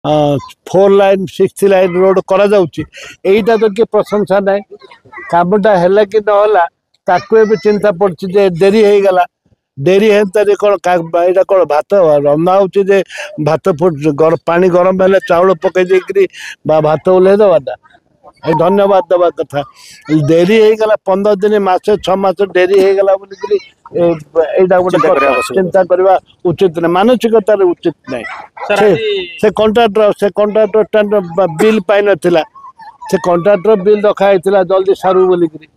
Four line 6 line road करा जाउची एटा तो के प्रशंसा नहीं कामटा है कि नहला ताकू भी चिंता पड़ची जे देरी हो गला डेरी हेन्तारे कौन यहाँ कौन भात रंधा हो भात पानी गरम हेल्ले चाउल पकई देकरी भात ओह्लैदेवाटा धन्यवाद देवा कथा डेरी हो गला 15 दिन मासे 6 मास डेरी हो गला यहाँ गोटे चिंता करवा उचित नहीं मानसिकता उचित नहीं से कंट्राक्टर बिल पाई नाला से कंट्राक्टर बिल रखाई जल्दी सारू बोलिकी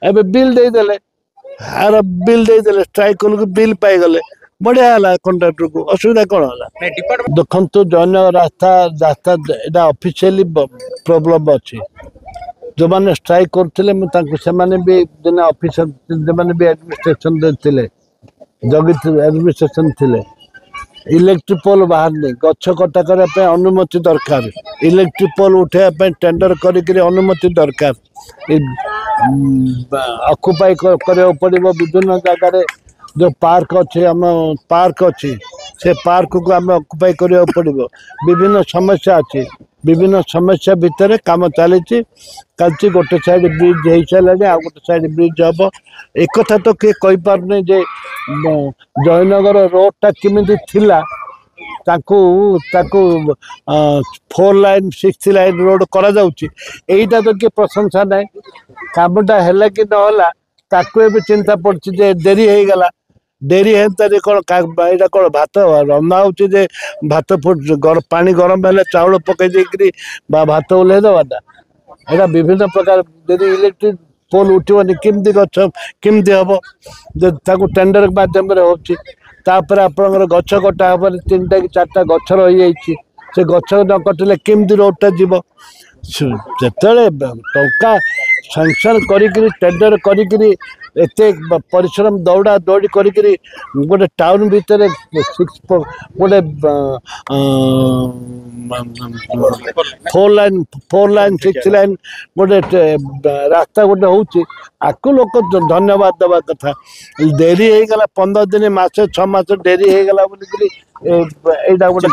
एवं बिल देदेले आर बिल देदेले स्ट्राइक कल बिल पाईगले बढ़िया है कंट्राक्टर को असुविधा कौन है देखु जन रास्ता रास्ता यहाँ ऑफिशियली प्रॉब्लम अच्छी जो मैंने स्ट्राइक करते भी दिन ऑफिसर जो मैंने भी एडमिनिस्ट्रेशन थे जगी एडमिनिस्ट्रेशन थे इलेक्ट्रिक पोल बाहर नहीं गछ कटा करने अनुमति दरकार इलेक्ट्रिक पोल उठाई टेंडर अनुमति दरकार ऑक्युपाई करने पड़ो विभिन्न जगह जो पार्क अच्छे आम पार्क अच्छी से पार्क को आम ऑक्युपाई करने पड़ो विभिन्न समस्या अच्छी विभिन्न समस्या भितर काम चली गोटे साइड ब्रिज हो सारे आ गोटे साइड ब्रिज हम एक कथा तो किए कहींपारे जे जयनगर रोडटा केमी थिला ताकू 4 लाइन 6 लाइन रोड करा जाउची एटा तो किए प्रशंसा नहीं कामटा है कि नहला ताकू भी चिंता पड़ची जे देरी हो गला डेरी हेन्तारे कौन यहाँ कौन भात रंधा हो भात पानी गरम हेल्ले चाउल पकई देकरी भात ओह्लैदेवाटा यहाँ विभिन्न प्रकार यदि इलेक्ट्रिक पोल उठनी केमती गछ केमती हम जो टेंडर मध्यम होपर आपंकर गछ कटा हम 3टा कि 4टा गछ रही से गछ न कटिले केमती रोडटा जीव जिते टंका सांसन टेंडर करी एते परिश्रम दौड़ा दौड़ी करी गोटे टाउन भितर गोटे 4 लाइन 6 लाइन गोटे रास्ता गोटे हूँ आपको लोक धन्यवाद देवा कथा डेरी हो गला 15 दिन मासे 6 मास डेरी हो गला यहाँ गोटे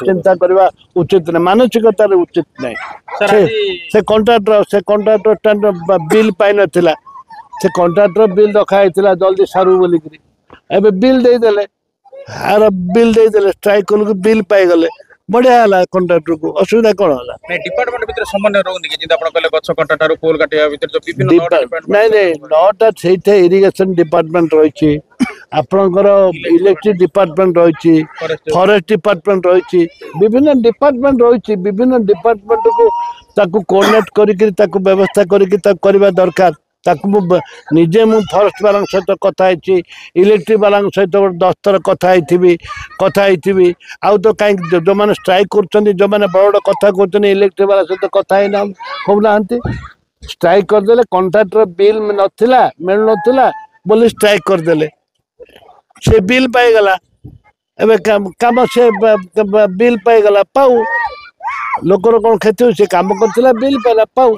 चिंता करवा उचित नहीं मानसिकता उचित नहीं से कंट्राक्टर बिल पाई नाला से कंट्राक्टर बिल रखाई जल्दी सारू बोलिकी एवं बिल देदेले आर बिल देदेले स्ट्राइक कल बिल पाईगले बढ़िया है कंट्राक्टर को असुविधा कौन है डिपार्टमेंट भीतर समन्वय रोनी कि जिंदा आपण कहले गछ कटाटारू पोल काटिया भीतर जो विभिन्न नहीं 9टा से इरिगेशन डिपार्टमेंट रही आपणकर इलेक्ट्रिक डिपार्टमेंट रही फॉरेस्ट डिपार्टमेंट रही विभिन्न डिपार्टमेंट रही विभिन्न डिपार्टमेंट को ताकू कोऑर्डिनेट करके व्यवस्था करने दरकार निजे मु फॉरेस्ट वाला सहित कथा इलेक्ट्रिक वाला सहित 10 थर कथा आउ तो कहीं जो मैंने स्ट्राइक कर जो मैंने बड़ कथा कर इलेक्ट्रिक वाला सहित कथा कहना स्ट्राइक करदे कंट्राक्टर बिल नाला मिल नाला बोली स्ट्राइक करदे से बिल पाईगला एवं कम से बिल पाईगला पाऊ लोकर कौन क्षति से कम कर बिल पाइला पाऊ।